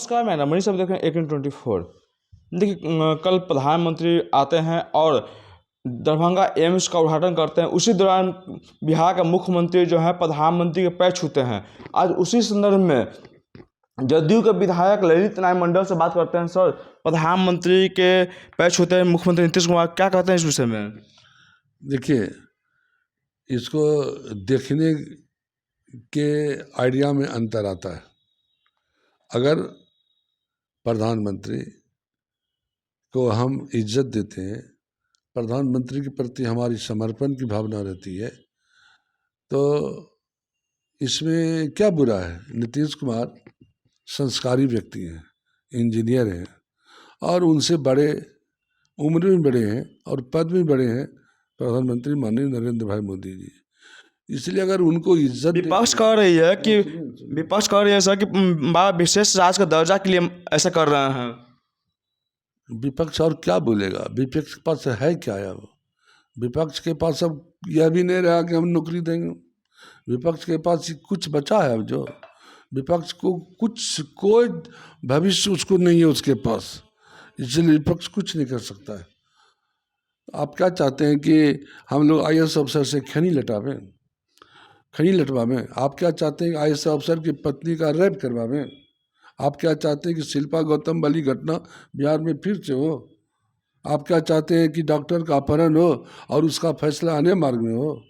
नमस्कार, मैं रमणी सब देख रहे हैं 1824। देखिए, कल प्रधानमंत्री आते हैं और दरभंगा एम्स का उद्घाटन करते हैं। उसी दौरान बिहार का मुख्यमंत्री जो है प्रधानमंत्री के पैर छूते हैं। आज उसी संदर्भ में जदयू के विधायक ललित नारायण मंडल से बात करते हैं। सर, प्रधानमंत्री के पैर छूते हैं मुख्यमंत्री नीतीश कुमार, क्या कहते हैं इस विषय में? देखिए, इसको देखने के आइडिया में अंतर आता है। अगर प्रधानमंत्री को हम इज्जत देते हैं, प्रधानमंत्री के प्रति हमारी समर्पण की भावना रहती है, तो इसमें क्या बुरा है। नीतीश कुमार संस्कारी व्यक्ति हैं, इंजीनियर हैं और उनसे बड़े उम्र में बड़े हैं और पद में बड़े हैं प्रधानमंत्री माननीय नरेंद्र भाई मोदी जी। इसलिए अगर उनको इज्जत विपक्ष कह रही है सर कि बाबा विशेष राज्य का दर्जा के लिए ऐसा कर रहे हैं। विपक्ष और क्या बोलेगा? विपक्ष के पास है क्या है? वो विपक्ष के पास अब यह भी नहीं रहा कि हम नौकरी देंगे। विपक्ष के पास कुछ बचा है अब? जो विपक्ष को कोई भविष्य उसको नहीं है उसके पास, इसलिए विपक्ष कुछ नहीं कर सकता है। आप क्या चाहते हैं कि हम लोग IAS अफसर से खैनी लटवावें? आप क्या चाहते हैं कि IAS अफसर की पत्नी का रेप करवावें? आप क्या चाहते हैं कि शिल्पा गौतम वाली घटना बिहार में फिर से हो? आप क्या चाहते हैं कि डॉक्टर का अपहरण हो और उसका फैसला अन्य मार्ग में हो?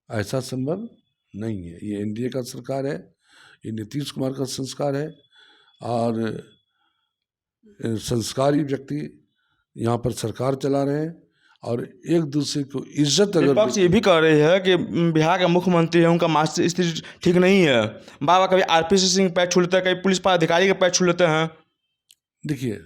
ऐसा संभव नहीं है। ये NDA का सरकार है, ये नीतीश कुमार का संस्कार है और संस्कारी व्यक्ति यहाँ पर सरकार चला रहे हैं और एक दूसरे को इज्जत। अगर विपक्ष ये भी कह रही है कि बिहार का मुख्यमंत्री है, उनका मानसिक स्थिति ठीक नहीं है। बाबा कभी RPC सिंह पैर छू लेते हैं, कभी पुलिस अधिकारी के पैर छू लेते हैं। देखिए,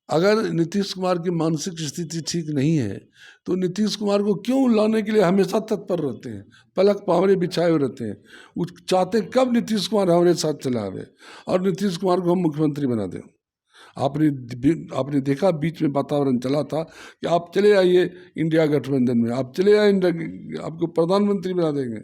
अगर नीतीश कुमार की मानसिक स्थिति ठीक नहीं है तो नीतीश कुमार को क्यों लाने के लिए हमेशा तत्पर रहते हैं, पलक पावरे बिछाए हुए रहते हैं। वो चाहते कब नीतीश कुमार हमारे साथ चला आवे और नीतीश कुमार को हम मुख्यमंत्री बना दें। आपने देखा बीच में वातावरण चला था कि आप चले आइए इंडिया गठबंधन में, आप चले आइए आपको प्रधानमंत्री बना देंगे।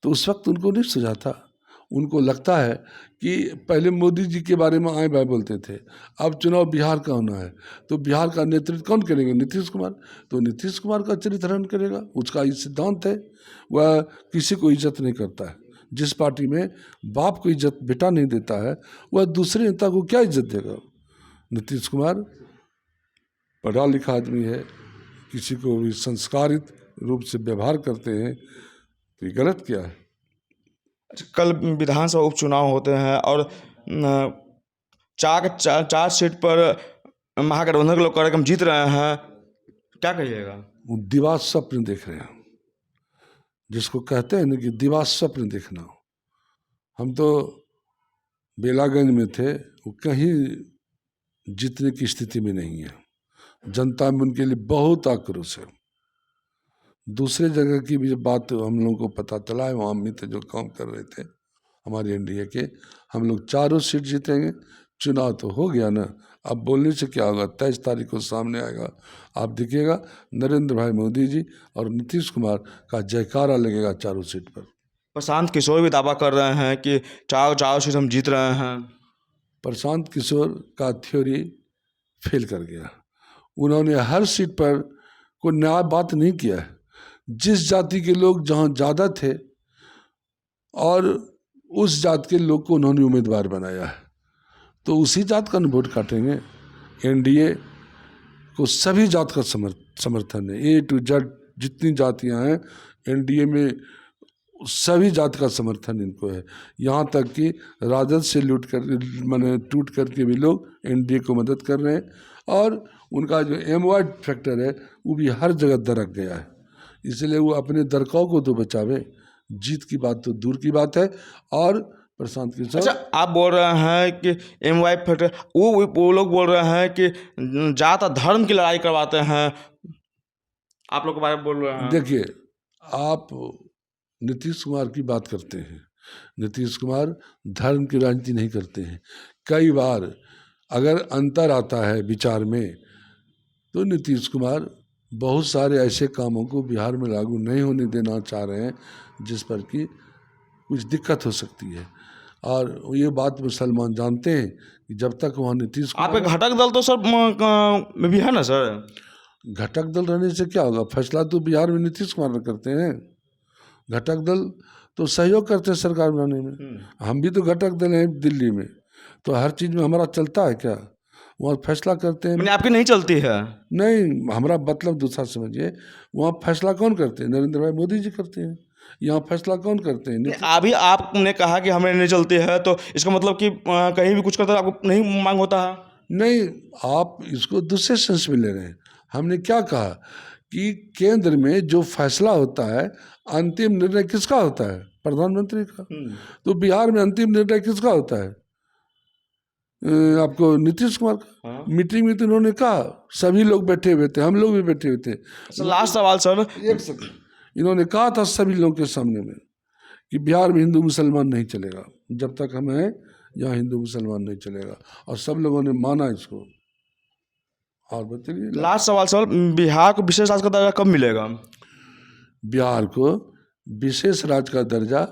तो उस वक्त उनको नहीं सुझा था। उनको लगता है कि पहले मोदी जी के बारे में आए बाय बोलते थे, अब चुनाव बिहार का होना है तो बिहार का नेतृत्व कौन करेंगे? नीतीश कुमार। तो नीतीश कुमार का चरित्रहरण करेगा, उसका ये सिद्धांत है। वह किसी को इज्जत नहीं करता है। जिस पार्टी में बाप को इज्जत बेटा नहीं देता है, वह दूसरे नेता को क्या इज्जत देगा? नीतीश कुमार पढ़ा लिखा आदमी है, किसी को भी संस्कारित रूप से व्यवहार करते हैं, तो ये गलत क्या है? कल विधानसभा उपचुनाव होते हैं और चार सीट पर महागठबंधन के लोग कह रहे हैं कि हम जीत रहे हैं, क्या कहिएगा? वो दिवास स्वप्न देख रहे हैं, जिसको कहते हैं ना कि दिवास स्वप्न देखना। हम तो बेलागंज में थे, वो कहीं जीतने की स्थिति में नहीं है। जनता में उनके लिए बहुत आक्रोश है। दूसरे जगह की भी बात हम लोगों को पता चला है, वहाँ मित्र जो काम कर रहे थे हमारे NDA के, हम लोग चारों सीट जीतेंगे। चुनाव तो हो गया ना, अब बोलने से क्या होगा? 23 तारीख को सामने आएगा, आप दिखेगा नरेंद्र भाई मोदी जी और नीतीश कुमार का जयकारा लगेगा चारों सीट पर। प्रशांत किशोर भी दावा कर रहे हैं कि चारों सीट हम जीत रहे हैं। प्रशांत किशोर का थ्योरी फेल कर गया। उन्होंने हर सीट पर कोई नया बात नहीं किया है। जिस जाति के लोग जहाँ ज़्यादा थे और उस जात के लोग को उन्होंने उम्मीदवार बनाया है, तो उसी जात का वोट काटेंगे। NDA को सभी जात का समर्थन है। A to Z जितनी जातियां हैं NDA में, सभी जात का समर्थन इनको है। यहाँ तक कि राजद से टूट करके भी लोग NDA को मदद कर रहे हैं और उनका जो MY फैक्टर है वो भी हर जगह दरक गया है। इसलिए वो अपने दरकाव को तो बचावे, जीत की बात तो दूर की बात है। और प्रशांत किशोर, अच्छा, आप बोल रहे हैं कि MY फैक्टर, वो लोग बोल रहे हैं कि जात और धर्म की लड़ाई करवाते हैं, आप लोग के बारे में बोल रहे हैं। देखिए, आप नीतीश कुमार की बात करते हैं, नीतीश कुमार धर्म की राजनीति नहीं करते हैं। कई बार अगर अंतर आता है विचार में तो नीतीश कुमार बहुत सारे ऐसे कामों को बिहार में लागू नहीं होने देना चाह रहे हैं जिस पर कि कुछ दिक्कत हो सकती है। और ये बात मुसलमान जानते हैं कि जब तक वहाँ नीतीश आपका घटक दल तो सर में भी है ना सर? घटक दल रहने से क्या होगा? फैसला तो बिहार में नीतीश कुमार करते हैं। घटक दल तो सहयोग करते हैं सरकार बनाने में। हम भी तो घटक दल हैं दिल्ली में, तो हर चीज़ में हमारा चलता है क्या? वहाँ फैसला करते हैं। मैंने आपकी नहीं चलती है? नहीं, हमारा मतलब दूसरा समझिए। वहाँ फैसला कौन करते हैं? नरेंद्र भाई मोदी जी करते हैं। यहाँ फैसला कौन करते हैं? अभी आपने कहा कि हमें नहीं चलती है, तो इसका मतलब कि कहीं भी कुछ करता है आपको नहीं मांग होता है? नहीं, आप इसको दूसरे सेंस में ले रहे हैं। हमने क्या कहा कि केंद्र में जो फैसला होता है, अंतिम निर्णय किसका होता है? प्रधानमंत्री का। तो बिहार में अंतिम निर्णय किसका होता है? आपको नीतीश कुमार का। मीटिंग में तो उन्होंने कहा, सभी लोग बैठे हुए थे, हम लोग भी बैठे हुए थे। लास्ट सवाल सर, एक सेकंड, इन्होंने कहा था सभी लोगों के सामने में कि बिहार में हिंदू मुसलमान नहीं चलेगा, जब तक हम हैं यहाँ हिंदू मुसलमान नहीं चलेगा, और सब लोगों ने माना इसको। और बताइए, लास्ट सवाल सर, बिहार को विशेष राज्य का दर्जा कब मिलेगा? बिहार को विशेष राज्य का दर्जा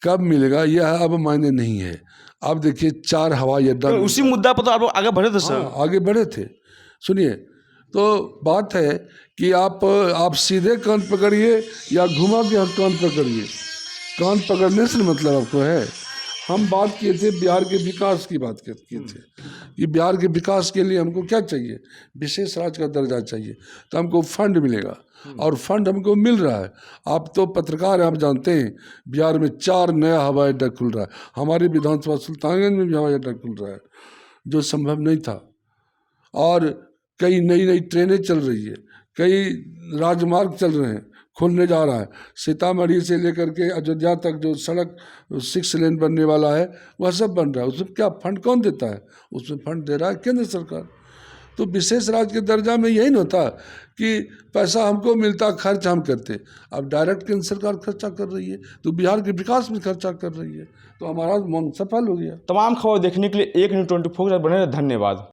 कब मिलेगा यह अब मायने नहीं है। अब देखिए 4 हवाई अड्डा, उसी मुद्दा पर तो आप लोग आगे बढ़े थे सर। आगे बढ़े थे। सुनिए, तो बात है कि आप सीधे कान पकड़िए या घुमा के कान पकड़िए। कान पकड़ने से मतलब आपको है, हम बात किए थे बिहार के विकास की बात किए थे कि बिहार के विकास के लिए हमको क्या चाहिए? विशेष राज्य का दर्जा चाहिए, तो हमको फंड मिलेगा, और फंड हमको मिल रहा है। आप तो पत्रकार हैं, आप जानते हैं बिहार में 4 नया हवाई अड्डा खुल रहा है। हमारी विधानसभा सुल्तानगंज में भी हवाई अड्डा खुल रहा है, जो संभव नहीं था। और कई नई नई ट्रेनें चल रही है, कई राजमार्ग चल रहे हैं, खुलने जा रहा है। सीतामढ़ी से लेकर के अयोध्या तक जो सड़क 6 लेन बनने वाला है, वह सब बन रहा है। उसमें क्या फंड कौन देता है? उसमें फंड दे रहा है केंद्र सरकार। तो विशेष राज्य के दर्जा में यही न होता कि पैसा हमको मिलता, खर्च हम करते। अब डायरेक्ट केंद्र सरकार खर्चा कर रही है, तो बिहार के विकास में खर्चा कर रही है, तो हमारा मन सफल हो गया। तमाम खबर देखने के लिए एक न्यूज़ 24 बने रहे। धन्यवाद।